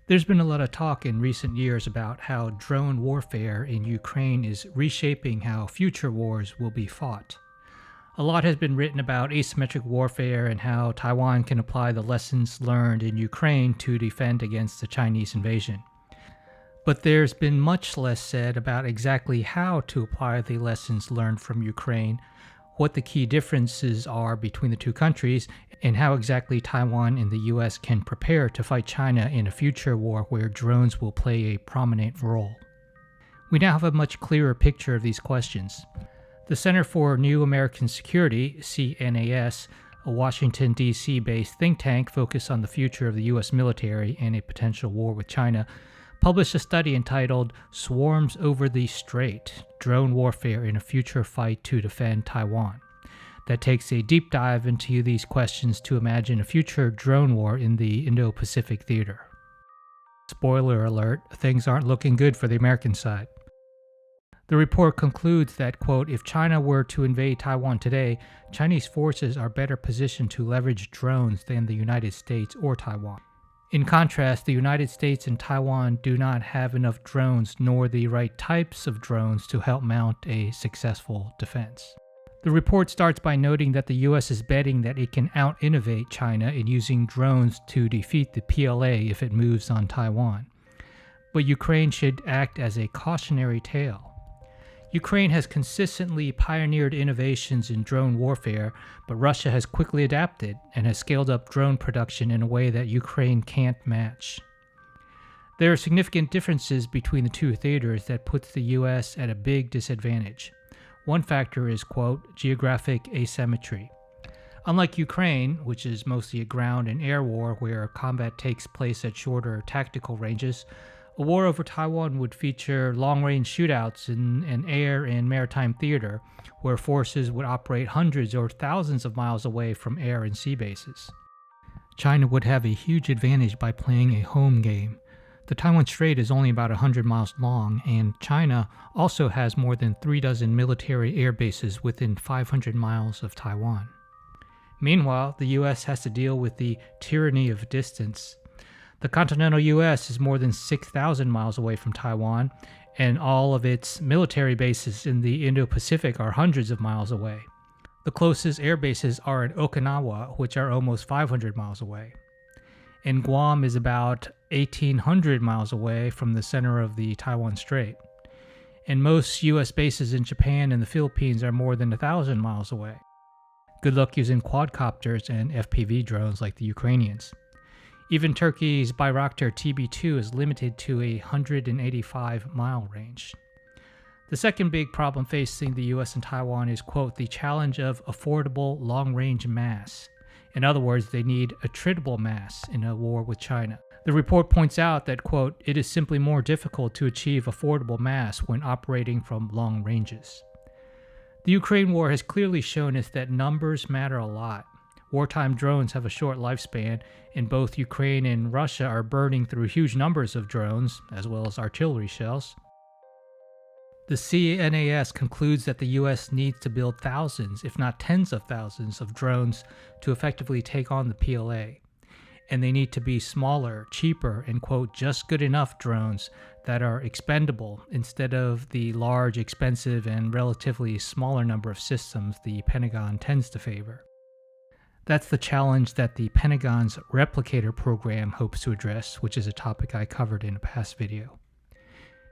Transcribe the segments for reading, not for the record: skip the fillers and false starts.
There's been a lot of talk in recent years about how drone warfare in Ukraine is reshaping how future wars will be fought. A lot has been written about asymmetric warfare and how Taiwan can apply the lessons learned in Ukraine to defend against the Chinese invasion. But there's been much less said about exactly how to apply the lessons learned from Ukraine, what the key differences are between the two countries, and how exactly Taiwan and the US can prepare to fight China in a future war where drones will play a prominent role. We now have a much clearer picture of these questions. The Center for New American Security, CNAS, a Washington, D.C. based think tank focused on the future of the US military and a potential war with China, published a study entitled Swarms Over the Strait, Drone Warfare in a Future Fight to Defend Taiwan, that takes a deep dive into these questions to imagine a future drone war in the Indo-Pacific theater. Spoiler alert, things aren't looking good for the American side. The report concludes that, quote, if China were to invade Taiwan today, Chinese forces are better positioned to leverage drones than the United States or Taiwan. In contrast, the United States and Taiwan do not have enough drones nor the right types of drones to help mount a successful defense. The report starts by noting that the US is betting that it can out-innovate China in using drones to defeat the PLA if it moves on Taiwan. But Ukraine should act as a cautionary tale. Ukraine has consistently pioneered innovations in drone warfare, but Russia has quickly adapted and has scaled up drone production in a way that Ukraine can't match. There are significant differences between the two theaters that puts the US at a big disadvantage. One factor is, quote, geographic asymmetry. Unlike Ukraine, which is mostly a ground and air war where combat takes place at shorter tactical ranges, a war over Taiwan would feature long-range shootouts in an air and maritime theater, where forces would operate hundreds or thousands of miles away from air and sea bases. China would have a huge advantage by playing a home game. The Taiwan Strait is only about 100 miles long, and China also has more than 36 military air bases within 500 miles of Taiwan. Meanwhile, the US has to deal with the tyranny of distance. The continental US is more than 6,000 miles away from Taiwan, and all of its military bases in the Indo-Pacific are hundreds of miles away. The closest air bases are in Okinawa, which are almost 500 miles away. And Guam is about 1,800 miles away from the center of the Taiwan Strait. And most US bases in Japan and the Philippines are more than 1,000 miles away. Good luck using quadcopters and FPV drones like the Ukrainians. Even Turkey's Bayraktar TB2 is limited to a 185-mile range. The second big problem facing the US and Taiwan is, quote, the challenge of affordable long-range mass. In other words, they need attritable mass in a war with China. The report points out that, quote, it is simply more difficult to achieve affordable mass when operating from long ranges. The Ukraine war has clearly shown us that numbers matter a lot. Wartime drones have a short lifespan, and both Ukraine and Russia are burning through huge numbers of drones, as well as artillery shells. The CNAS concludes that the US needs to build thousands, if not tens of thousands, of drones to effectively take on the PLA. And they need to be smaller, cheaper, and, quote, just good enough drones that are expendable instead of the large, expensive, and relatively smaller number of systems the Pentagon tends to favor. That's the challenge that the Pentagon's replicator program hopes to address, which is a topic I covered in a past video.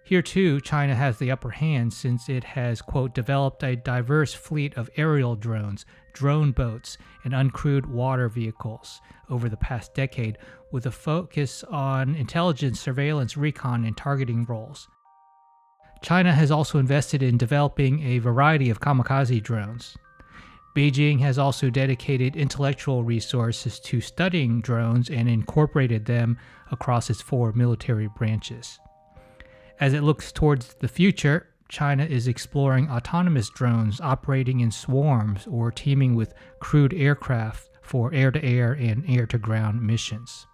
Here too, China has the upper hand since it has, quote, developed a diverse fleet of aerial drones, drone boats, and uncrewed water vehicles over the past decade, with a focus on intelligence, surveillance, recon, and targeting roles. China has also invested in developing a variety of kamikaze drones. Beijing has also dedicated intellectual resources to studying drones and incorporated them across its 4 military branches. As it looks towards the future, China is exploring autonomous drones operating in swarms or teaming with crewed aircraft for air-to-air and air-to-ground missions.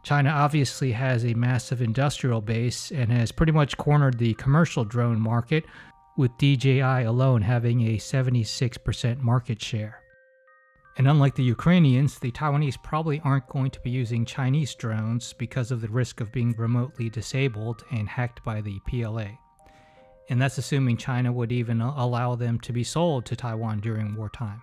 China obviously has a massive industrial base and has pretty much cornered the commercial drone market, with DJI alone having a 76% market share. And unlike the Ukrainians, the Taiwanese probably aren't going to be using Chinese drones because of the risk of being remotely disabled and hacked by the PLA. And that's assuming China would even allow them to be sold to Taiwan during wartime.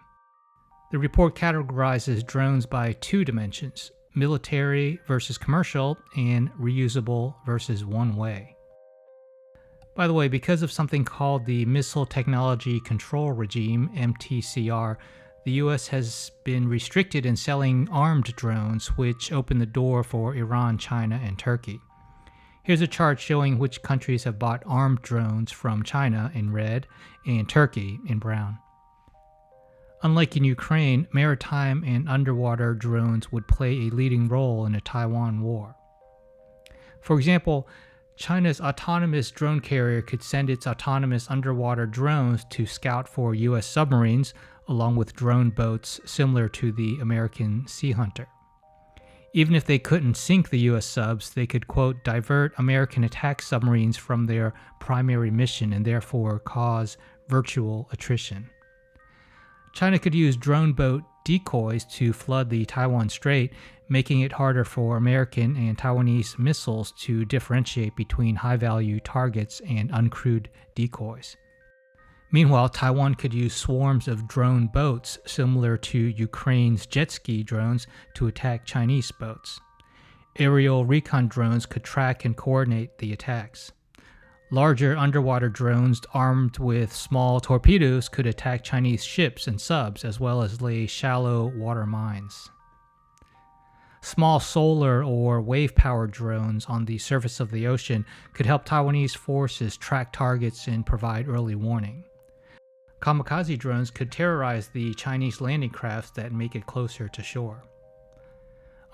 The report categorizes drones by two dimensions: military versus commercial, and reusable versus one-way. By the way, because of something called the Missile Technology Control Regime, MTCR, the US has been restricted in selling armed drones, which opened the door for Iran, China, and Turkey. Here's a chart showing which countries have bought armed drones from China in red and Turkey in brown. Unlike in Ukraine, maritime and underwater drones would play a leading role in a Taiwan war. For example, China's autonomous drone carrier could send its autonomous underwater drones to scout for US submarines, along with drone boats similar to the American Sea Hunter. Even if they couldn't sink the US subs, they could, quote, divert American attack submarines from their primary mission and therefore cause virtual attrition. China could use drone boat decoys to flood the Taiwan Strait, making it harder for American and Taiwanese missiles to differentiate between high-value targets and uncrewed decoys. Meanwhile, Taiwan could use swarms of drone boats similar to Ukraine's jet ski drones to attack Chinese boats. Aerial recon drones could track and coordinate the attacks. Larger underwater drones armed with small torpedoes could attack Chinese ships and subs, as well as lay shallow water mines. Small solar or wave-powered drones on the surface of the ocean could help Taiwanese forces track targets and provide early warning. Kamikaze drones could terrorize the Chinese landing crafts that make it closer to shore.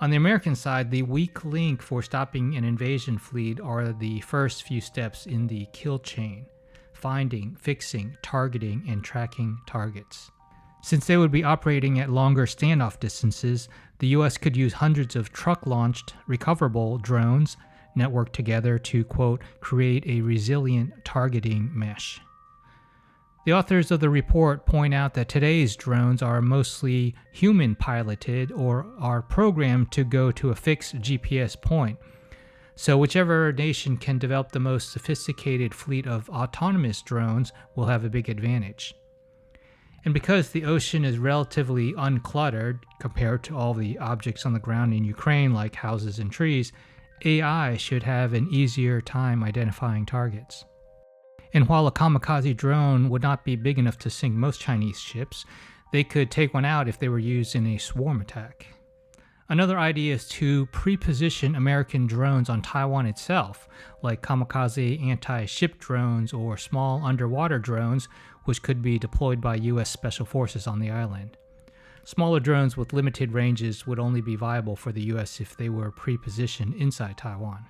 On the American side, the weak link for stopping an invasion fleet are the first few steps in the kill chain: finding, fixing, targeting, and tracking targets. Since they would be operating at longer standoff distances, the US could use hundreds of truck-launched, recoverable drones networked together to, quote, create a resilient targeting mesh. The authors of the report point out that today's drones are mostly human-piloted or are programmed to go to a fixed GPS point. So whichever nation can develop the most sophisticated fleet of autonomous drones will have a big advantage. And because the ocean is relatively uncluttered compared to all the objects on the ground in Ukraine like houses and trees, AI should have an easier time identifying targets. And while a kamikaze drone would not be big enough to sink most Chinese ships, they could take one out if they were used in a swarm attack. Another idea is to pre-position American drones on Taiwan itself, like kamikaze anti-ship drones or small underwater drones, which could be deployed by US Special Forces on the island. Smaller drones with limited ranges would only be viable for the US if they were pre-positioned inside Taiwan.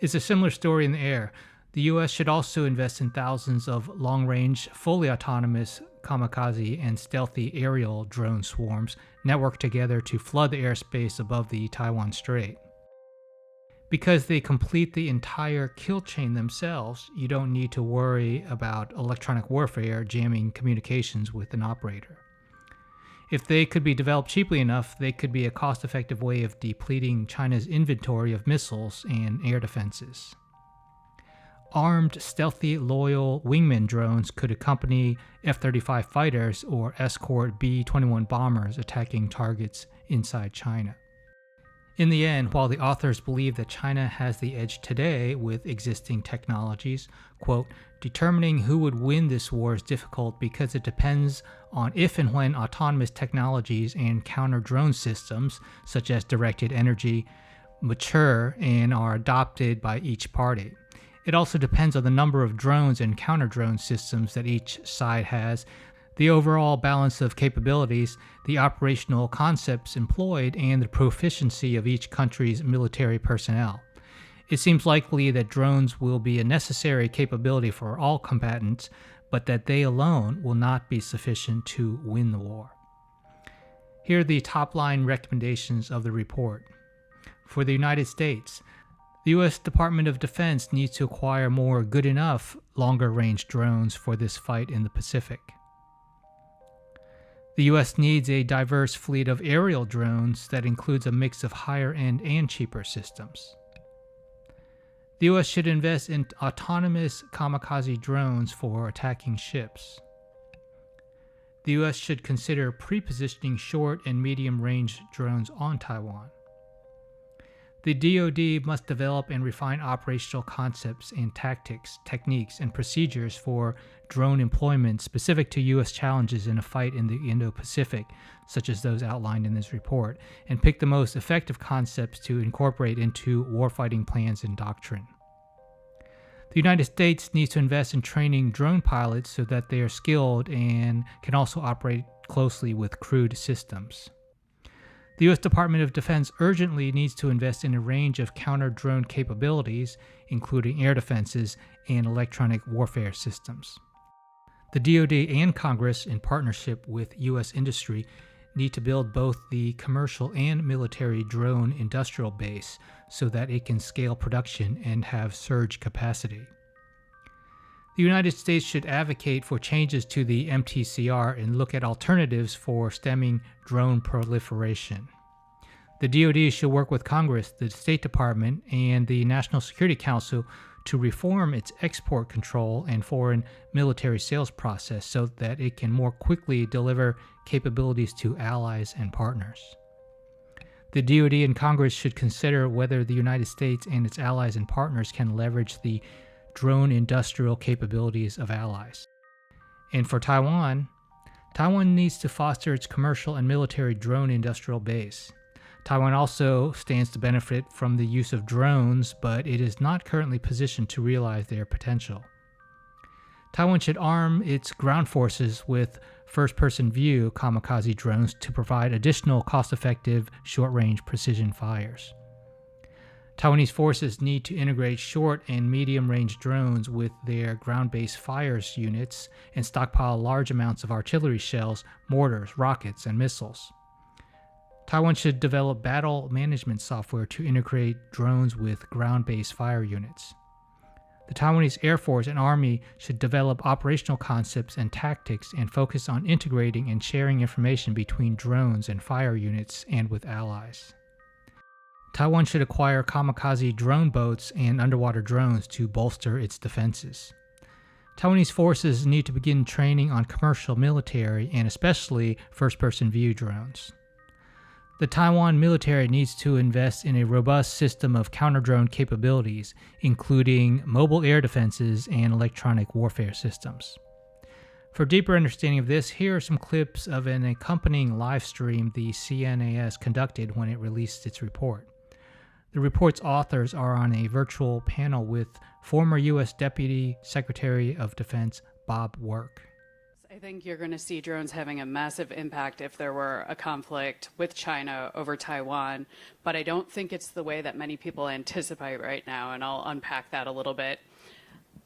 It's a similar story in the air. The US should also invest in thousands of long-range, fully autonomous kamikaze and stealthy aerial drone swarms networked together to flood the airspace above the Taiwan Strait. Because they complete the entire kill chain themselves, you don't need to worry about electronic warfare jamming communications with an operator. If they could be developed cheaply enough, they could be a cost-effective way of depleting China's inventory of missiles and air defenses. Armed, stealthy, loyal wingman drones could accompany F-35 fighters or escort B-21 bombers attacking targets inside China. In the end, while the authors believe that China has the edge today with existing technologies, quote, determining who would win this war is difficult because it depends on if and when autonomous technologies and counter-drone systems, such as directed energy, mature and are adopted by each party. It also depends on the number of drones and counter-drone systems that each side has, the overall balance of capabilities, the operational concepts employed, and the proficiency of each country's military personnel. It seems likely that drones will be a necessary capability for all combatants, but that they alone will not be sufficient to win the war. Here are the top-line recommendations of the report. For the United States, the U.S. Department of Defense needs to acquire more good enough longer-range drones for this fight in the Pacific. The U.S. needs a diverse fleet of aerial drones that includes a mix of higher-end and cheaper systems. The U.S. should invest in autonomous kamikaze drones for attacking ships. The U.S. should consider pre-positioning short and medium-range drones on Taiwan. The DoD must develop and refine operational concepts and tactics, techniques, and procedures for drone employment specific to U.S. challenges in a fight in the Indo-Pacific, such as those outlined in this report, and pick the most effective concepts to incorporate into warfighting plans and doctrine. The United States needs to invest in training drone pilots so that they are skilled and can also operate closely with crewed systems. The U.S. Department of Defense urgently needs to invest in a range of counter-drone capabilities, including air defenses and electronic warfare systems. The DoD and Congress, in partnership with U.S. industry, need to build both the commercial and military drone industrial base so that it can scale production and have surge capacity. The United States should advocate for changes to the MTCR and look at alternatives for stemming drone proliferation. The DoD should work with Congress, the State Department, and the National Security Council to reform its export control and foreign military sales process so that it can more quickly deliver capabilities to allies and partners. The DoD and Congress should consider whether the United States and its allies and partners can leverage the drone industrial capabilities of allies. And for Taiwan, Taiwan needs to foster its commercial and military drone industrial base. Taiwan also stands to benefit from the use of drones, but it is not currently positioned to realize their potential. Taiwan should arm its ground forces with first-person view kamikaze drones to provide additional cost-effective short-range precision fires. Taiwanese forces need to integrate short and medium-range drones with their ground-based fires units and stockpile large amounts of artillery shells, mortars, rockets, and missiles. Taiwan should develop battle management software to integrate drones with ground-based fire units. The Taiwanese Air Force and Army should develop operational concepts and tactics and focus on integrating and sharing information between drones and fire units and with allies. Taiwan should acquire kamikaze drone boats and underwater drones to bolster its defenses. Taiwanese forces need to begin training on commercial military and especially first-person view drones. The Taiwan military needs to invest in a robust system of counter-drone capabilities, including mobile air defenses and electronic warfare systems. For deeper understanding of this, here are some clips of an accompanying live stream the CNAS conducted when it released its report. The report's authors are on a virtual panel with former U.S. Deputy Secretary of Defense Bob Work. I think you're going to see drones having a massive impact if there were a conflict with China over Taiwan, but I don't think it's the way that many people anticipate right now, and I'll unpack that a little bit.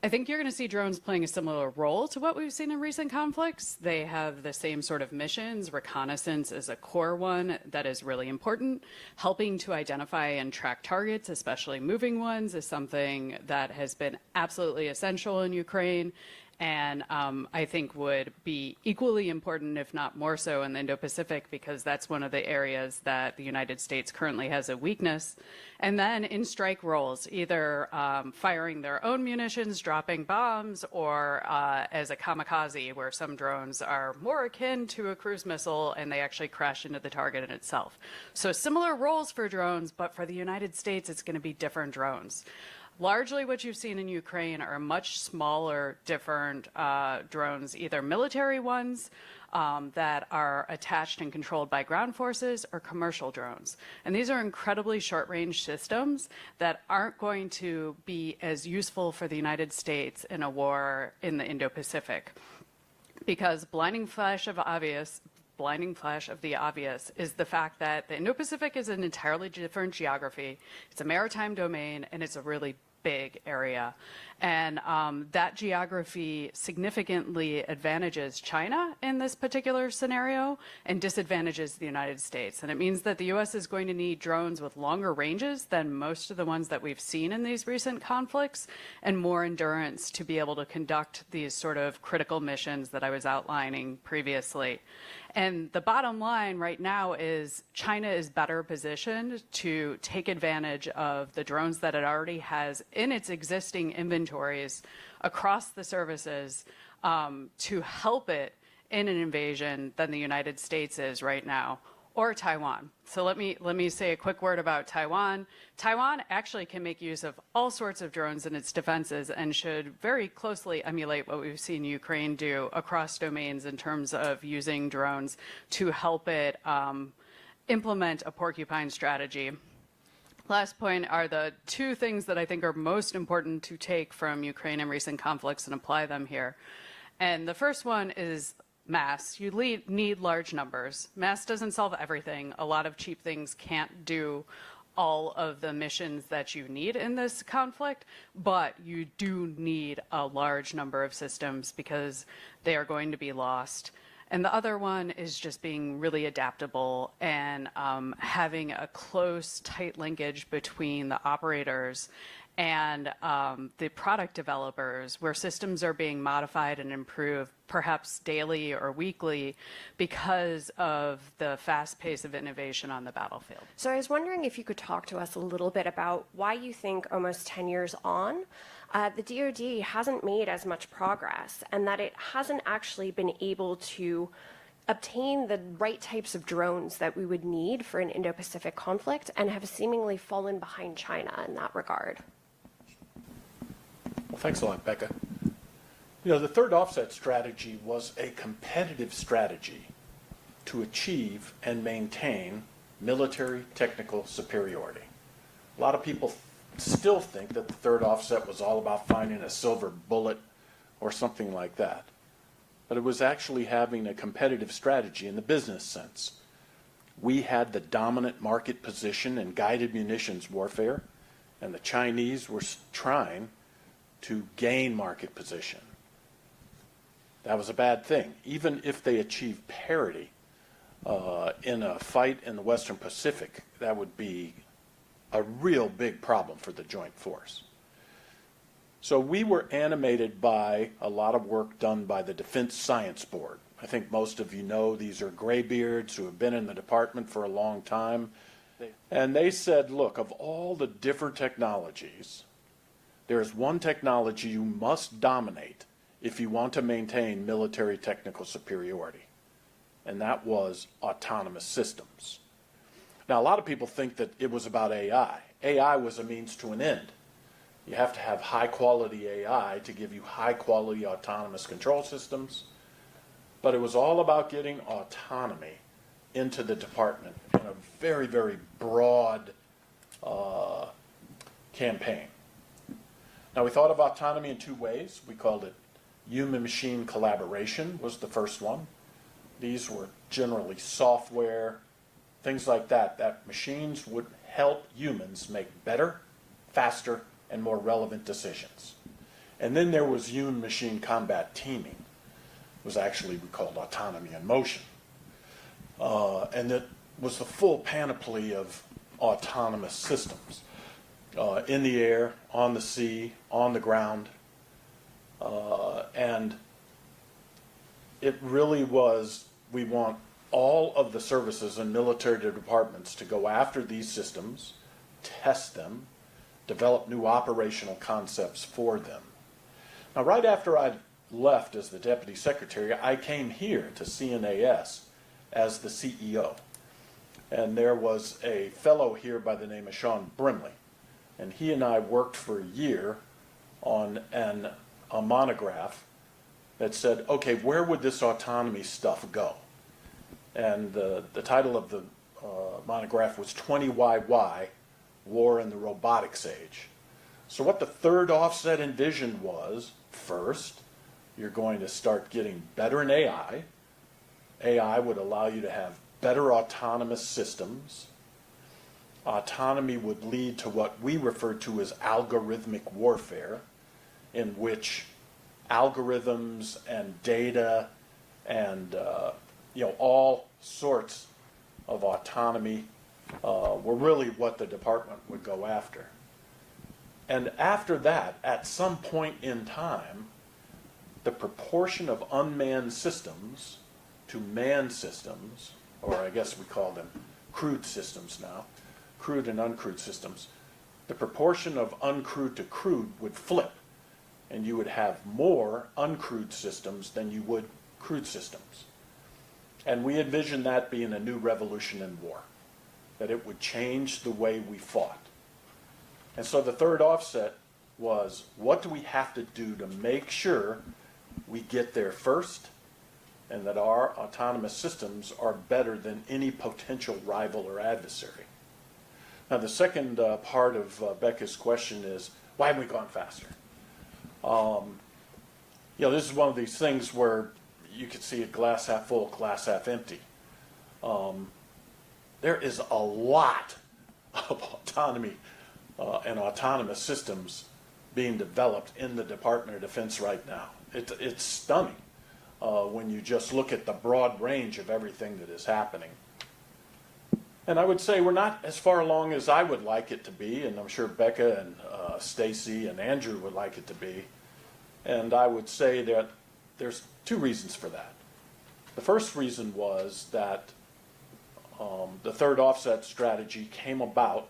I think you're going to see drones playing a similar role to what we've seen in recent conflicts. They have the same sort of missions. Reconnaissance is a core one that is really important. Helping to identify and track targets, especially moving ones, is something that has been absolutely essential in Ukraine. And I think would be equally important, if not more so, in the Indo-Pacific, because that's one of the areas that the United States currently has a weakness. And then in strike roles, either firing their own munitions, dropping bombs, or as a kamikaze, where some drones are more akin to a cruise missile and they actually crash into the target in itself. So similar roles for drones, but for the United States, it's going to be different drones. Largely what you've seen in Ukraine are much smaller, different drones, either military ones that are attached and controlled by ground forces or commercial drones. And these are incredibly short-range systems that aren't going to be as useful for the United States in a war in the Indo-Pacific. Because blinding flash of the obvious is the fact that the Indo-Pacific is an entirely different geography. It's a maritime domain, and it's a really big area. And that geography significantly advantages China in this particular scenario and disadvantages the United States. And it means that the U.S. is going to need drones with longer ranges than most of the ones that we've seen in these recent conflicts and more endurance to be able to conduct these sort of critical missions that I was outlining previously. And the bottom line right now is China is better positioned to take advantage of the drones that it already has in its existing inventories across the services to help it in an invasion than the United States is right now, or Taiwan. So let me say a quick word about Taiwan. Taiwan actually can make use of all sorts of drones in its defenses and should very closely emulate what we've seen Ukraine do across domains in terms of using drones to help it implement a porcupine strategy. Last point are the two things that I think are most important to take from Ukraine and recent conflicts and apply them here. And the first one is mass. You need large numbers. Mass doesn't solve everything. A lot of cheap things can't do all of the missions that you need in this conflict, but you do need a large number of systems because they are going to be lost. And the other one is just being really adaptable and having a close, tight linkage between the operators and the product developers, where systems are being modified and improved perhaps daily or weekly because of the fast pace of innovation on the battlefield. So I was wondering if you could talk to us a little bit about why you think almost 10 years on, the DoD hasn't made as much progress, and that it hasn't actually been able to obtain the right types of drones that we would need for an Indo-Pacific conflict, and have seemingly fallen behind China in that regard. Well, thanks a lot, Becca. You know, the third offset strategy was a competitive strategy to achieve and maintain military technical superiority. A lot of people still think that the third offset was all about finding a silver bullet or something like that. But it was actually having a competitive strategy in the business sense. We had the dominant market position in guided munitions warfare, and the Chinese were trying to gain market position. That was a bad thing. Even if they achieved parity in a fight in the Western Pacific, that would be a real big problem for the joint force. So we were animated by a lot of work done by the Defense Science Board. I think most of you know these are graybeards who have been in the department for a long time. And they said, look, of all the different technologies, there is one technology you must dominate if you want to maintain military technical superiority, and that was autonomous systems. Now, a lot of people think that it was about AI. AI was a means to an end. You have to have high-quality AI to give you high-quality autonomous control systems, but it was all about getting autonomy into the department in a very, very broad campaign. Now, we thought of autonomy in two ways. We called it human-machine collaboration was the first one. These were generally software, things like that, that machines would help humans make better, faster, and more relevant decisions. And then there was human-machine combat teaming. It was actually we called autonomy in motion. And it was the full panoply of autonomous systems. In the air, on the sea, on the ground. And it really was, we want all of the services and military departments to go after these systems, test them, develop new operational concepts for them. Now, right after I left as the Deputy Secretary, I came here to CNAS as the CEO. And there was a fellow here by the name of Sean Brimley. And he and I worked for a year on a monograph that said, okay, where would this autonomy stuff go? And the title of the monograph was 20YY, War in the Robotics Age. So what the third offset envisioned was, first, you're going to start getting better in AI. AI would allow you to have better autonomous systems. Autonomy would lead to what we refer to as algorithmic warfare, in which algorithms and data and all sorts of autonomy were really what the department would go after. And after that, at some point in time, the proportion of unmanned systems to manned systems, or I guess we call them crewed systems now, crewed and uncrewed systems, the proportion of uncrewed to crewed would flip, and you would have more uncrewed systems than you would crewed systems. And we envision that being a new revolution in war, that it would change the way we fought. And so the third offset was, what do we have to do to make sure we get there first, and that our autonomous systems are better than any potential rival or adversary? Now, the second part of Becca's question is, why haven't we gone faster? This is one of these things where you could see a glass half full, glass half empty. There is a lot of autonomy and autonomous systems being developed in the Department of Defense right now. It's stunning when you just look at the broad range of everything that is happening. And I would say we're not as far along as I would like it to be, and I'm sure Becca and Stacy and Andrew would like it to be. And I would say that there's two reasons for that. The first reason was that the third offset strategy came about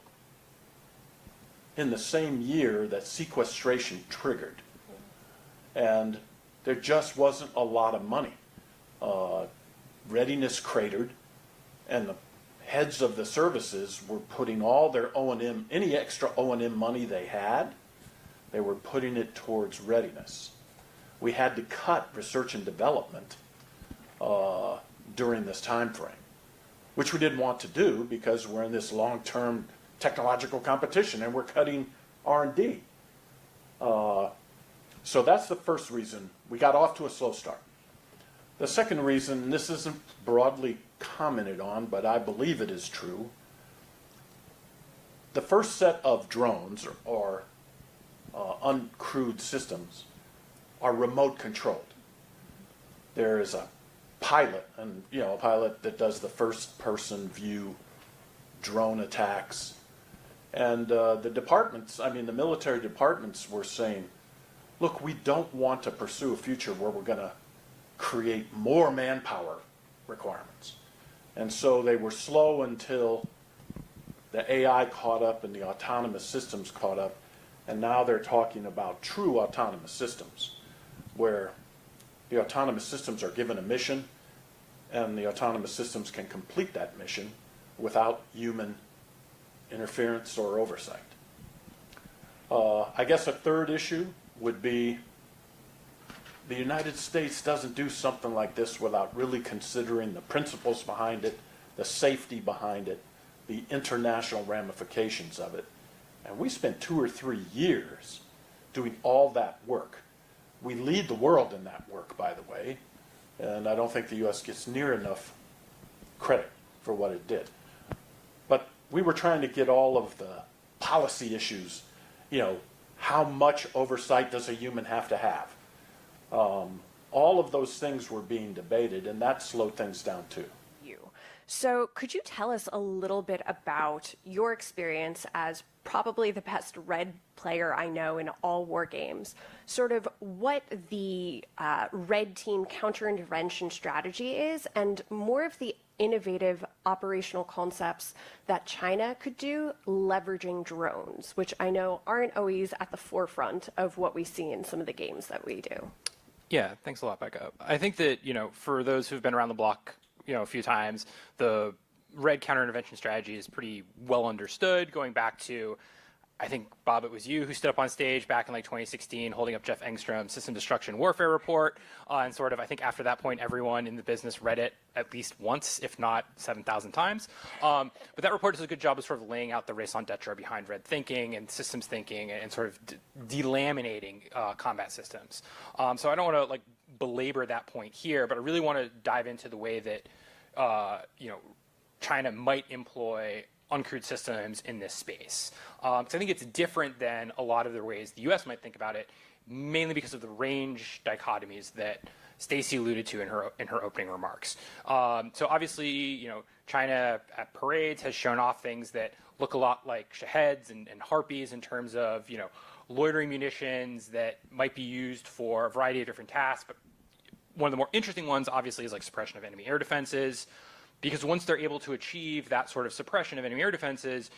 in the same year that sequestration triggered. And there just wasn't a lot of money. Readiness cratered, and the heads of the services were putting all their O&M, any extra O&M money they had, they were putting it towards readiness. We had to cut research and development during this time frame, which we didn't want to do because we're in this long-term technological competition and we're cutting R&D. So that's the first reason we got off to a slow start. The second reason, and this isn't broadly commented on, but I believe it is true, the first set of drones or uncrewed systems are remote controlled. There is a pilot, and a pilot that does the first person view drone attacks. And the departments, the military departments were saying, look, we don't want to pursue a future where we're going to create more manpower requirements. And so they were slow until the AI caught up and the autonomous systems caught up. And now they're talking about true autonomous systems, where the autonomous systems are given a mission and the autonomous systems can complete that mission without human interference or oversight. I guess a third issue would be the United States doesn't do something like this without really considering the principles behind it, the safety behind it, the international ramifications of it. And we spent 2 or 3 years doing all that work. We lead the world in that work, by the way, and I don't think the U.S. gets near enough credit for what it did. But we were trying to get all of the policy issues, how much oversight does a human have to have? All of those things were being debated, and that slowed things down too. So could you tell us a little bit about your experience as probably the best red player I know in all war games, sort of what the red team counter-intervention strategy is, and more of the innovative operational concepts that China could do leveraging drones, which I know aren't always at the forefront of what we see in some of the games that we do. Yeah, thanks a lot, Becca. I think that, for those who've been around the block, a few times, the red counter-intervention strategy is pretty well understood, going back to, I think, Bob, it was you who stood up on stage back in 2016 holding up Jeff Engstrom's System Destruction Warfare report, and sort of, I think after that point, everyone in the business read it at least once, if not 7,000 times. But that report does a good job of sort of laying out the raison d'etre behind red thinking and systems thinking and sort of delaminating combat systems. So I don't want to belabor that point here, but I really want to dive into the way that China might employ uncrewed systems in this space. Because I think it's different than a lot of the ways the U.S. might think about it, mainly because of the range dichotomies that Stacy alluded to in her opening remarks. So obviously, China at parades has shown off things that look a lot like Shaheds and Harpies in terms of loitering munitions that might be used for a variety of different tasks, but one of the more interesting ones, obviously, is like suppression of enemy air defenses, because once they're able to achieve that sort of suppression of enemy air defenses,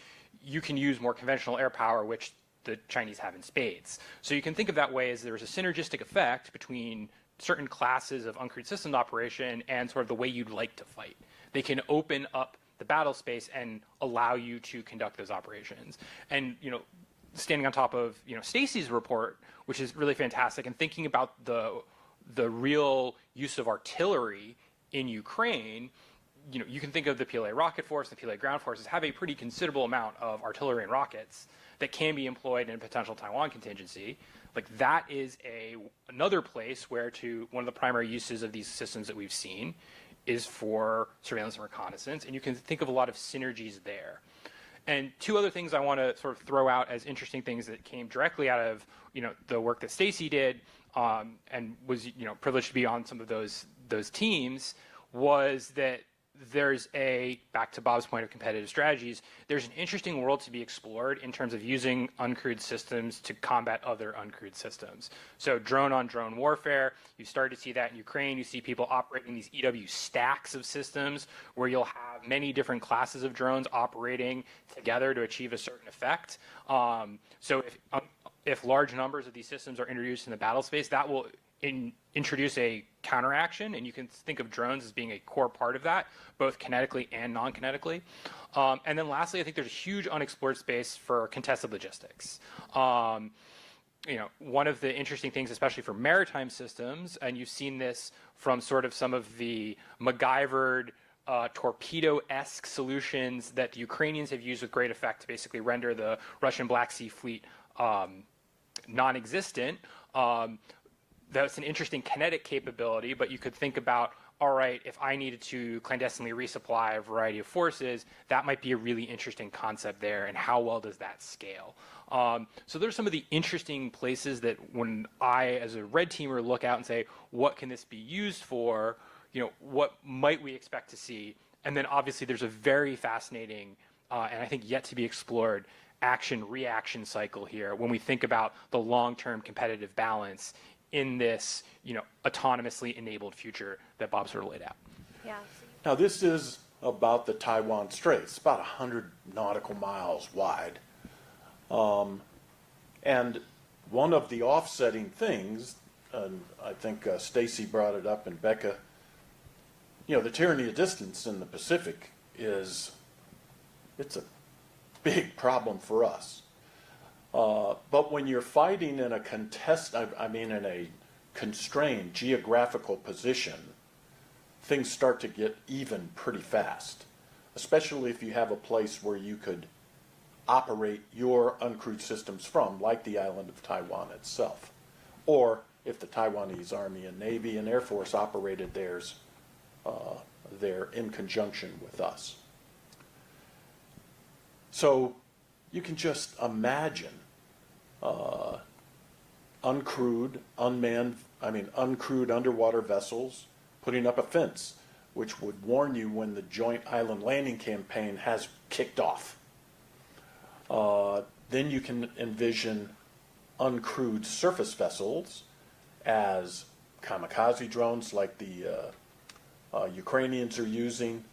you can use more conventional air power, which the Chinese have in spades. So you can think of that way as there's a synergistic effect between certain classes of uncrewed systems operation and sort of the way you'd like to fight. They can open up the battle space and allow you to conduct those operations. And, standing on top of, Stacy's report, which is really fantastic, and thinking about the real use of artillery in Ukraine, you can think of the PLA rocket force and the PLA ground forces have a pretty considerable amount of artillery and rockets that can be employed in a potential Taiwan contingency. Like, that is another place where one of the primary uses of these systems that we've seen is for surveillance and reconnaissance, and you can think of a lot of synergies there. And two other things I want to sort of throw out as interesting things that came directly out of the work that Stacy did, and was privileged to be on some of those teams, was that there's back to Bob's point of competitive strategies, there's an interesting world to be explored in terms of using uncrewed systems to combat other uncrewed systems. So drone-on-drone warfare, you start to see that in Ukraine. You see people operating these EW stacks of systems where you'll have many different classes of drones operating together to achieve a certain effect. So if large numbers of these systems are introduced in the battle space, that will introduce a counteraction, and you can think of drones as being a core part of that, both kinetically and non-kinetically. And then lastly, I think there's a huge unexplored space for contested logistics. One of the interesting things, especially for maritime systems, and you've seen this from sort of some of the MacGyvered torpedo-esque solutions that the Ukrainians have used with great effect to basically render the Russian Black Sea Fleet non-existent. That's an interesting kinetic capability, but you could think about, all right, if I needed to clandestinely resupply a variety of forces, that might be a really interesting concept there, and how well does that scale? So there's some of the interesting places that when I, as a red teamer, look out and say, what can this be used for? What might we expect to see? And then obviously there's a very fascinating, and I think yet to be explored, action-reaction cycle here when we think about the long-term competitive balance in this, autonomously enabled future that Bob sort of laid out. Yeah. Now, this is about the Taiwan Strait. It's about 100 nautical miles wide. And one of the offsetting things, and I think Stacy brought it up and Becca, the tyranny of distance in the Pacific it's a big problem for us. But when you're fighting in a in a constrained geographical position, things start to get even pretty fast, especially if you have a place where you could operate your uncrewed systems from, like the island of Taiwan itself, or if the Taiwanese Army and Navy and Air Force operated theirs there in conjunction with us. So you can just imagine uncrewed underwater vessels putting up a fence, which would warn you when the Joint Island Landing Campaign has kicked off. Then you can envision uncrewed surface vessels as kamikaze drones like the Ukrainians are using,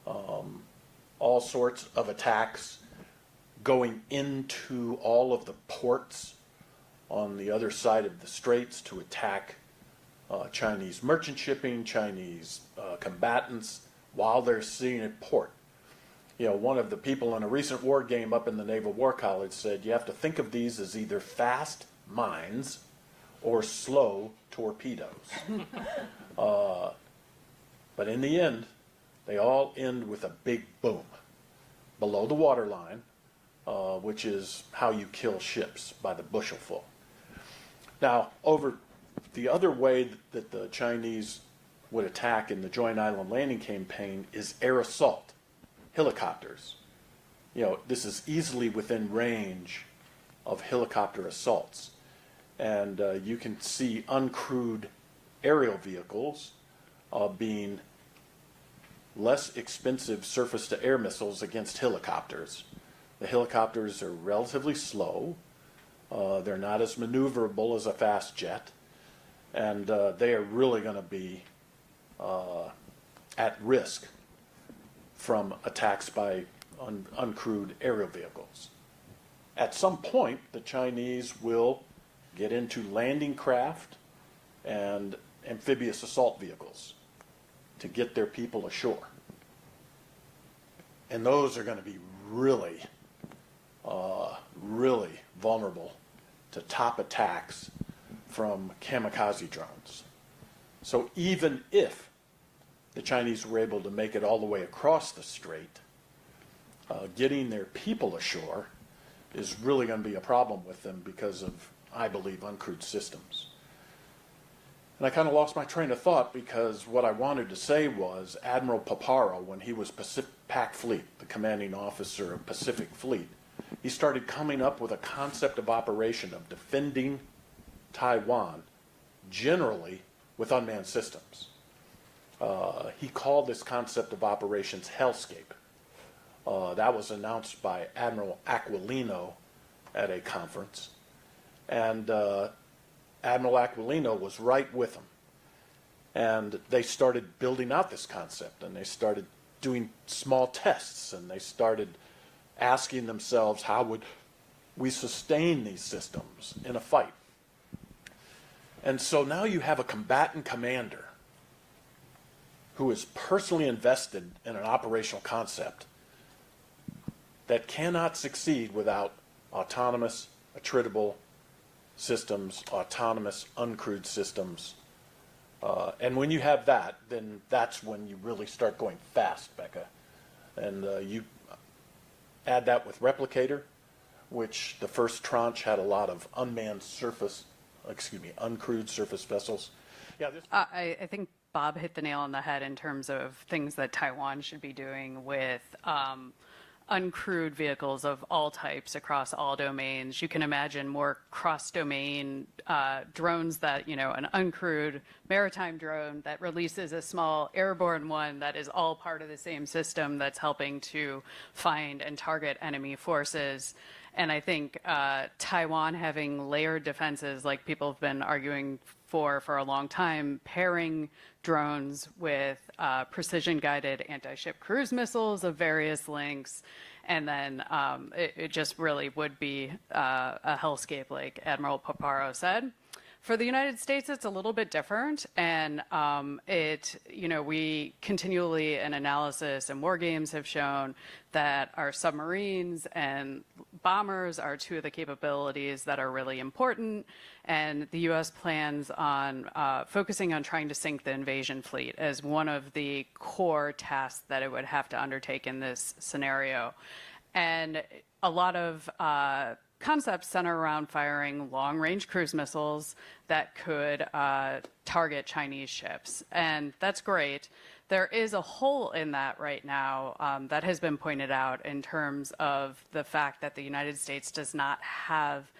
all sorts of attacks going into all of the ports on the other side of the straits to attack Chinese merchant shipping, Chinese combatants while they're sitting at port. One of the people in a recent war game up in the Naval War College said you have to think of these as either fast mines or slow torpedoes. But in the end, they all end with a big boom below the waterline, which is how you kill ships, by the bushelful. Now, over the other way that the Chinese would attack in the Joint Island Landing Campaign is air assault, helicopters. This is easily within range of helicopter assaults. And you can see uncrewed aerial vehicles being less expensive surface-to-air missiles against helicopters. The helicopters are relatively slow. They're not as maneuverable as a fast jet. And they are really going to be at risk from attacks by uncrewed aerial vehicles. At some point, the Chinese will get into landing craft and amphibious assault vehicles to get their people ashore. And those are going to be really, really vulnerable to top attacks from kamikaze drones. So even if the Chinese were able to make it all the way across the strait, getting their people ashore is really going to be a problem with them because of, I believe, uncrewed systems. And I kind of lost my train of thought because what I wanted to say was Admiral Paparo, when he was Pac Fleet, the commanding officer of Pacific Fleet, he started coming up with a concept of operation of defending Taiwan, generally with unmanned systems. He called this concept of operations Hellscape. That was announced by Admiral Aquilino at a conference. And Admiral Aquilino was right with him. And they started building out this concept, and they started doing small tests, and they started asking themselves, how would we sustain these systems in a fight? And so now you have a combatant commander who is personally invested in an operational concept that cannot succeed without autonomous, attritable systems, autonomous, uncrewed systems. And when you have that, then that's when you really start going fast, Becca. And you add that with Replicator, which the first tranche had a lot of uncrewed surface vessels. Yeah, I think Bob hit the nail on the head in terms of things that Taiwan should be doing with uncrewed vehicles of all types across all domains. You can imagine more cross-domain drones that, an uncrewed maritime drone that releases a small airborne one that is all part of the same system that's helping to find and target enemy forces. And I think Taiwan having layered defenses, like people have been arguing for a long time, pairing drones with precision-guided anti-ship cruise missiles of various lengths, and then it just really would be a hellscape, like Admiral Paparo said. For the United States, it's a little bit different, and we continually in analysis and war games have shown that our submarines and bombers are two of the capabilities that are really important, and the U.S. plans on focusing on trying to sink the invasion fleet as one of the core tasks that it would have to undertake in this scenario. And a lot of concepts center around firing long-range cruise missiles that could target Chinese ships. And that's great. There is a hole in that right now that has been pointed out in terms of the fact that the United States does not have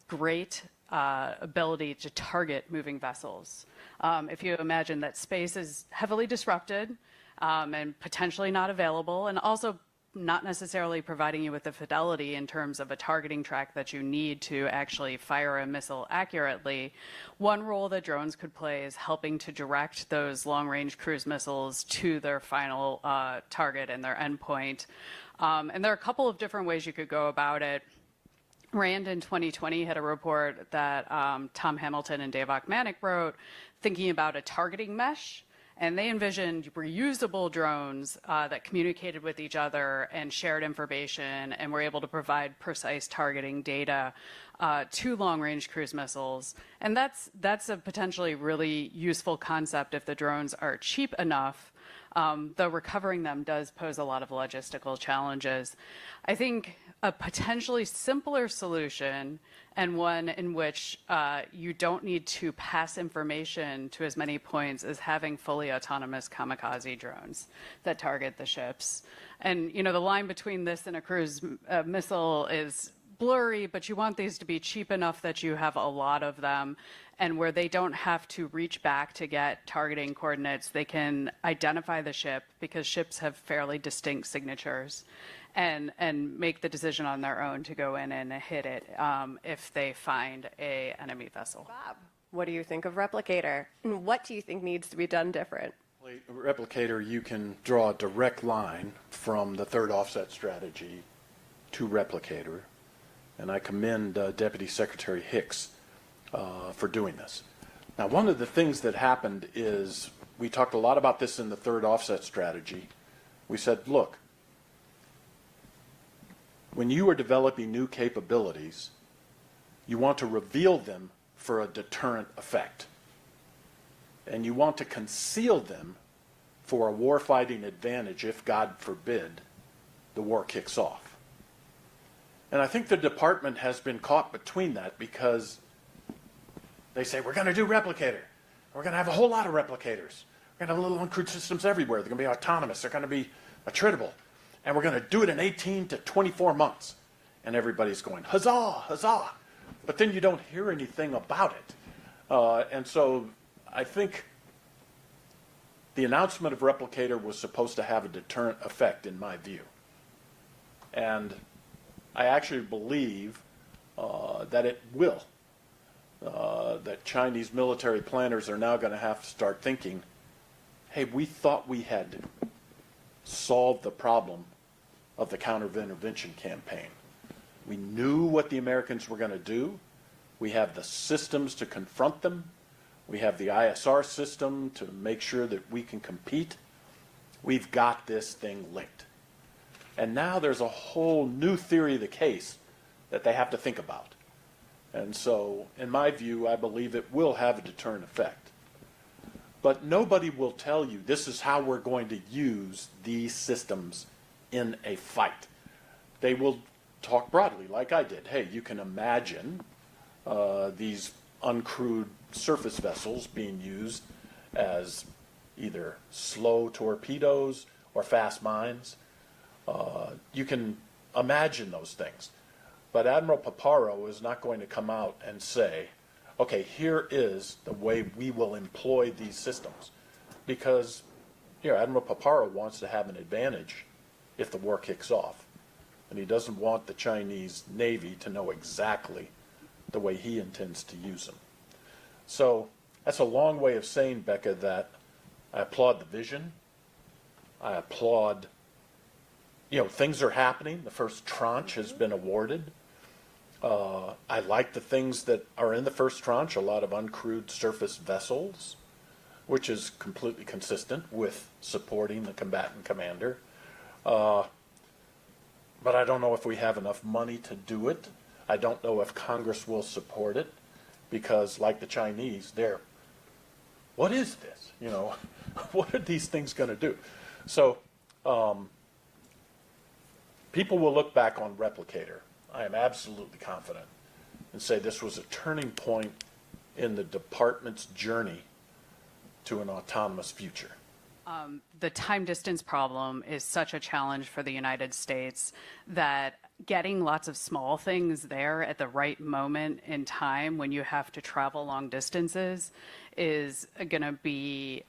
great ability to target moving vessels. If you imagine that space is heavily disrupted and potentially not available, and also not necessarily providing you with the fidelity in terms of a targeting track that you need to actually fire a missile accurately. One role that drones could play is helping to direct those long-range cruise missiles to their final target and their endpoint. And there are a couple of different ways you could go about it. RAND in 2020 had a report that Tom Hamilton and Dave Ochmanek wrote, thinking about a targeting mesh. And they envisioned reusable drones that communicated with each other and shared information and were able to provide precise targeting data to long-range cruise missiles. And that's a potentially really useful concept if the drones are cheap enough, though recovering them does pose a lot of logistical challenges. I think a potentially simpler solution, and one in which you don't need to pass information to as many points, as having fully autonomous kamikaze drones that target the ships. And the line between this and a cruise missile is blurry, but you want these to be cheap enough that you have a lot of them, and where they don't have to reach back to get targeting coordinates. They can identify the ship, because ships have fairly distinct signatures, and make the decision on their own to go in and hit it if they find an enemy vessel. Bob. What do you think of Replicator? And what do you think needs to be done different? Replicator, you can draw a direct line from the third offset strategy to Replicator, and I commend Deputy Secretary Hicks for doing this. Now, one of the things that happened is we talked a lot about this in the third offset strategy. We said, look, when you are developing new capabilities, you want to reveal them for a deterrent effect. And you want to conceal them for a warfighting advantage if, God forbid, the war kicks off. And I think the department has been caught between that because they say, we're going to do Replicator. We're going to have a whole lot of replicators. We're going to have little uncrewed systems everywhere. They're going to be autonomous. They're going to be attritable. And we're going to do it in 18 to 24 months. And everybody's going, huzzah, huzzah. But then you don't hear anything about it. And so I think the announcement of Replicator was supposed to have a deterrent effect, in my view. And I actually believe that it will. That Chinese military planners are now going to have to start thinking, hey, we thought we had solved the problem of the counter-intervention campaign. We knew what the Americans were going to do. We have the systems to confront them. We have the ISR system to make sure that we can compete. We've got this thing licked. And now there's a whole new theory of the case that they have to think about. And so, in my view, I believe it will have a deterrent effect. But nobody will tell you this is how we're going to use these systems in a fight. They will talk broadly, like I did. Hey, you can imagine these uncrewed surface vessels being used as either slow torpedoes or fast mines. You can imagine those things. But Admiral Paparo is not going to come out and say, okay, here is the way we will employ these systems. Because Admiral Paparo wants to have an advantage if the war kicks off. And he doesn't want the Chinese Navy to know exactly the way he intends to use them. So that's a long way of saying, Becca, that I applaud the vision. I applaud, things are happening. The first tranche has been awarded. I like the things that are in the first tranche, a lot of uncrewed surface vessels, which is completely consistent with supporting the combatant commander. But I don't know if we have enough money to do it. I don't know if Congress will support it because, like the Chinese, what is this? What are these things going to do? So people will look back on Replicator, I am absolutely confident, and say this was a turning point in the department's journey to an autonomous future. The time distance problem is such a challenge for the United States that getting lots of small things there at the right moment in time when you have to travel long distances is going to be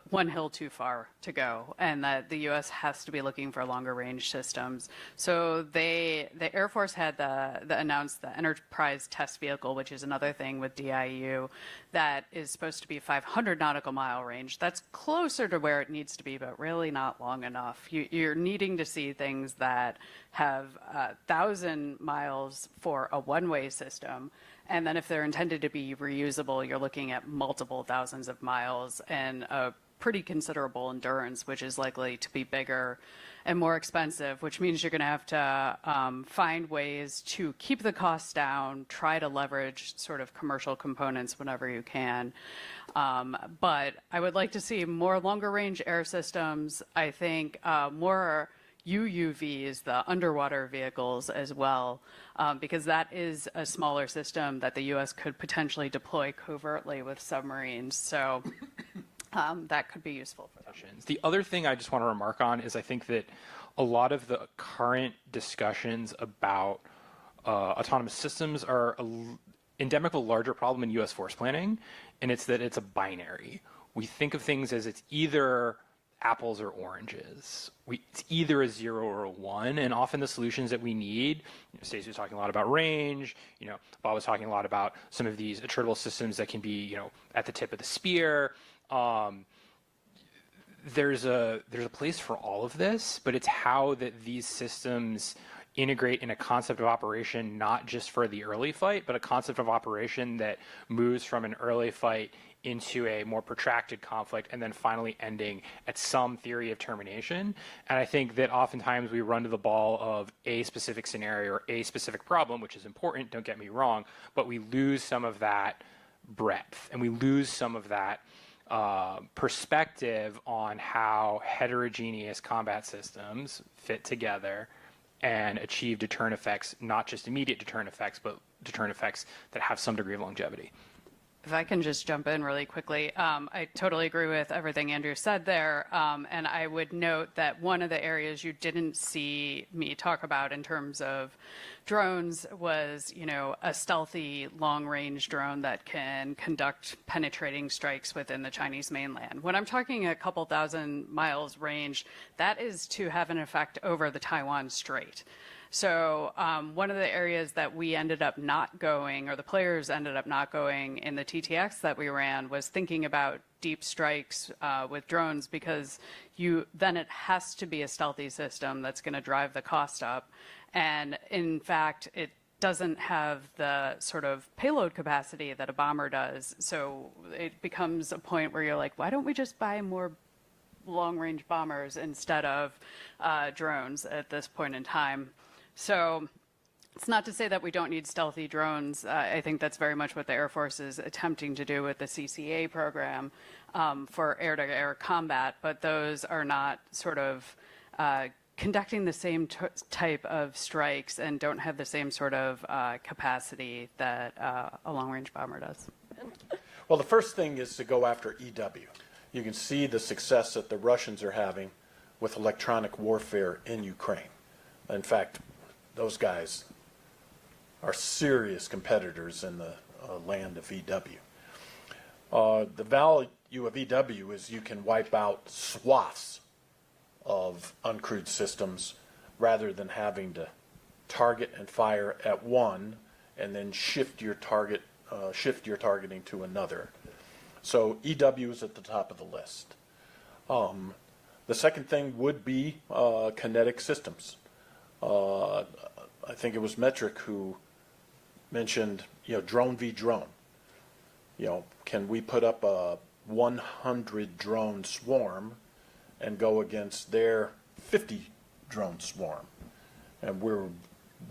one hill too far to go, and that the U.S. has to be looking for longer range systems. So the Air Force had announced the Enterprise Test Vehicle, which is another thing with DIU, that is supposed to be 500 nautical mile range. That's closer to where it needs to be, but really not long enough. You're needing to see things that have 1,000 miles for a one-way system. And then if they're intended to be reusable, you're looking at multiple thousands of miles and a pretty considerable endurance, which is likely to be bigger and more expensive, which means you're going to have to find ways to keep the costs down, try to leverage sort of commercial components whenever you can. But I would like to see more longer range air systems. I think more UUVs, the underwater vehicles as well, because that is a smaller system that the U.S. could potentially deploy covertly with submarines. So that could be useful for them. The other thing I just want to remark on is I think that a lot of the current discussions about autonomous systems are endemic of a larger problem in U.S. force planning, and it's that it's a binary. We think of things as it's either apples or oranges. It's either a 0 or a 1, and often the solutions that we need, Stacey was talking a lot about range, Bob was talking a lot about some of these attritable systems that can be, at the tip of the spear. There's a place for all of this, but it's how that these systems integrate in a concept of operation, not just for the early fight, but a concept of operation that moves from an early fight into a more protracted conflict and then finally ending at some theory of termination. And I think that oftentimes we run to the ball of a specific scenario or a specific problem, which is important, don't get me wrong, but we lose some of that breadth and we lose some of that perspective on how heterogeneous combat systems fit together and achieve deterrent effects, not just immediate deterrent effects, but deterrent effects that have some degree of longevity. If I can just jump in really quickly, I totally agree with everything Andrew said there. And I would note that one of the areas you didn't see me talk about in terms of drones was, a stealthy long-range drone that can conduct penetrating strikes within the Chinese mainland. When I'm talking a couple thousand miles range, that is to have an effect over the Taiwan Strait. So one of the areas that we ended up not going, or the players ended up not going in the TTX that we ran, was thinking about deep strikes with drones, because then it has to be a stealthy system that's going to drive the cost up. And in fact, it doesn't have the sort of payload capacity that a bomber does. So it becomes a point where you're like, why don't we just buy more long-range bombers instead of drones at this point in time? So it's not to say that we don't need stealthy drones. I think that's very much what the Air Force is attempting to do with the CCA program for air-to-air combat, but those are not sort of conducting the same type of strikes and don't have the same sort of capacity that a long-range bomber does. Well, the first thing is to go after EW. You can see the success that the Russians are having with electronic warfare in Ukraine. In fact, those guys are serious competitors in the land of EW. The value of EW is you can wipe out swaths of uncrewed systems rather than having to target and fire at one and then shift your targeting to another. So EW is at the top of the list. The second thing would be kinetic systems. I think it was Metric who mentioned, drone v. drone. Can we put up a 100 drone swarm and go against their 50 drone swarm? And we're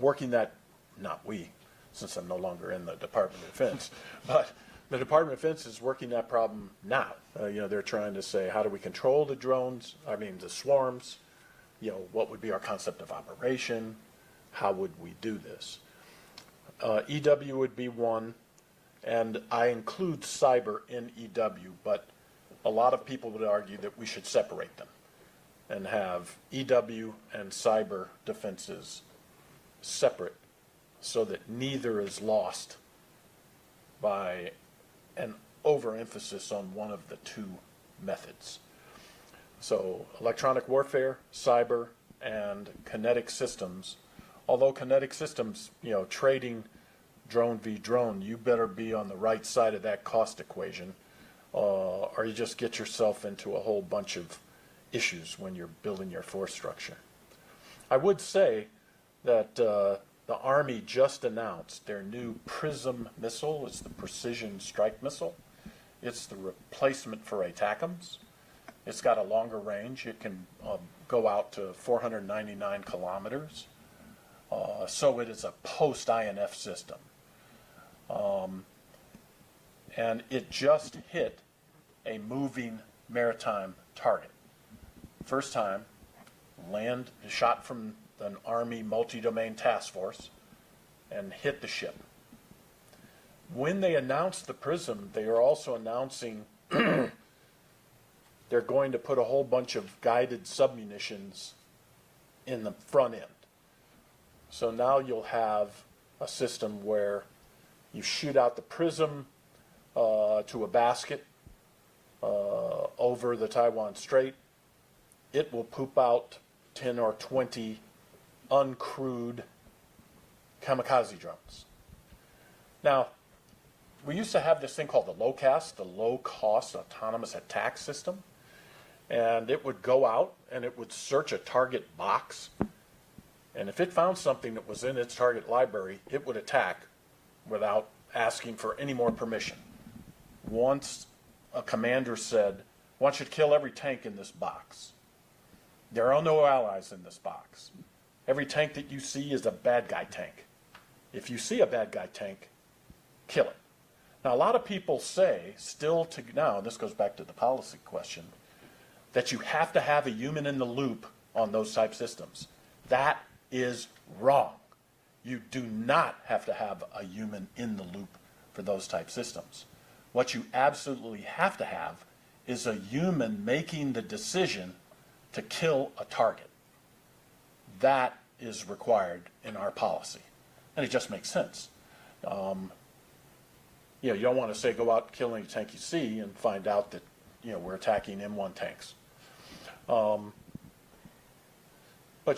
working that, not we, since I'm no longer in the Department of Defense, but the Department of Defense is working that problem now. They're trying to say, how do we control the the swarms? What would be our concept of operation? How would we do this? EW would be one, and I include cyber in EW, but a lot of people would argue that we should separate them and have EW and cyber defenses separate so that neither is lost by an overemphasis on one of the two methods. So electronic warfare, cyber, and kinetic systems. Although kinetic systems, trading drone v. drone, you better be on the right side of that cost equation, or you just get yourself into a whole bunch of issues when you're building your force structure. I would say that the Army just announced their new PRISM missile. It's the Precision Strike Missile. It's the replacement for ATACMS. It's got a longer range. It can go out to 499 kilometers. So it is a post-INF system. And it just hit a moving maritime target. First time, shot from an Army multi-domain task force and hit the ship. When they announced the PRISM, they are also announcing they're going to put a whole bunch of guided submunitions in the front end. So now you'll have a system where you shoot out the PRISM to a basket over the Taiwan Strait, it will poop out 10 or 20 uncrewed kamikaze drones. Now, we used to have this thing called the LOCAS, the Low Cost Autonomous Attack System, and it would go out and it would search a target box, and if it found something that was in its target library, it would attack without asking for any more permission. Once a commander said, I want you to kill every tank in this box. There are no allies in this box. Every tank that you see is a bad guy tank. If you see a bad guy tank, kill it. Now, a lot of people say, still to now, and this goes back to the policy question, that you have to have a human in the loop on those type systems. That is wrong. You do not have to have a human in the loop for those type systems. What you absolutely have to have is a human making the decision to kill a target. That is required in our policy. And it just makes sense. You don't want to say go out and kill any tank you see and find out that we're attacking M1 tanks. But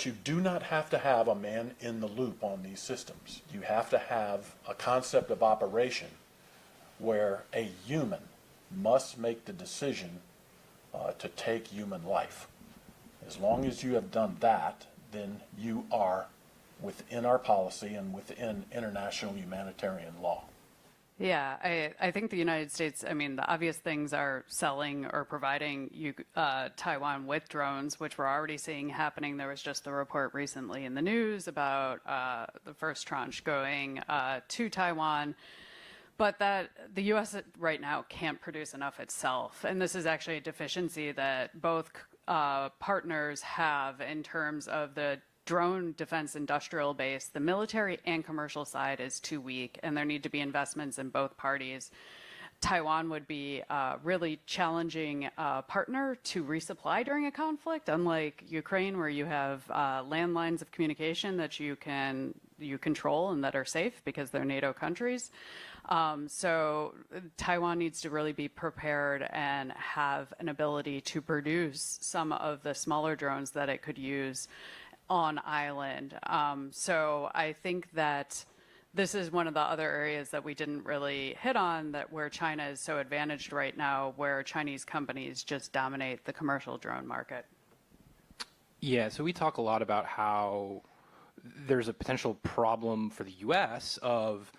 you do not have to have a man in the loop on these systems. You have to have a concept of operation where a human must make the decision to take human life. As long as you have done that, then you are within our policy and within international humanitarian law. Yeah, I think the United States, I mean, the obvious things are selling or providing Taiwan with drones, which we're already seeing happening. There was just a report recently in the news about the first tranche going to Taiwan. But that the U.S. right now can't produce enough itself. And this is actually a deficiency that both partners have in terms of the drone defense industrial base. The military and commercial side is too weak, and there need to be investments in both parties. Taiwan would be a really challenging partner to resupply during a conflict, unlike Ukraine, where you have landlines of communication that you control and that are safe because they're NATO countries. So Taiwan needs to really be prepared and have an ability to produce some of the smaller drones that it could use on island. So I think that this is one of the other areas that we didn't really hit on, that where China is so advantaged right now, where Chinese companies just dominate the commercial drone market. Yeah, so we talk a lot about how there's a potential problem for the U.S. of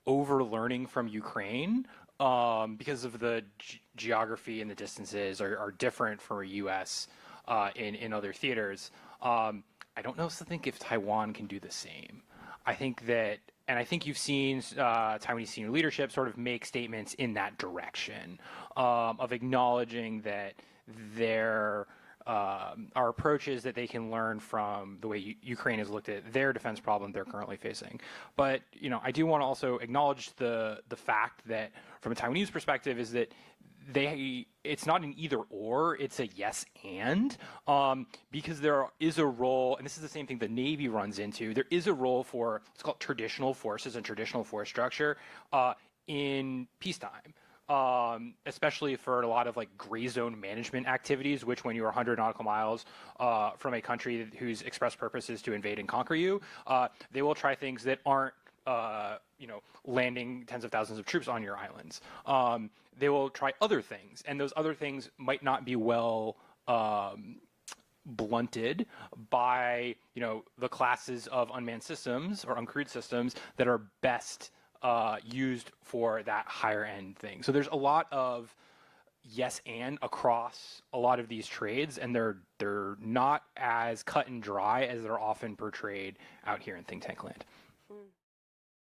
overlearning from Ukraine because of the geography and the distances are different for U.S. In other theaters. I don't know if Taiwan can do the same. I think that, and I think you've seen Taiwanese senior leadership sort of make statements in that direction of acknowledging that there are approaches that they can learn from the way Ukraine has looked at their defense problem they're currently facing. But I do want to also acknowledge the fact that from a Taiwanese perspective is that it's not an either or, it's a yes and, because there is a role, and this is the same thing the Navy runs into, there is a role for, let's call it traditional forces and traditional force structure in peacetime. Especially for a lot of like gray zone management activities, which when you're 100 nautical miles from a country whose express purpose is to invade and conquer you, they will try things that aren't landing tens of thousands of troops on your islands. They will try other things, and those other things might not be well blunted by the classes of unmanned systems or uncrewed systems that are best used for that higher end thing. So there's a lot of yes and across a lot of these trades, and they're not as cut and dry as they're often portrayed out here in think tank land.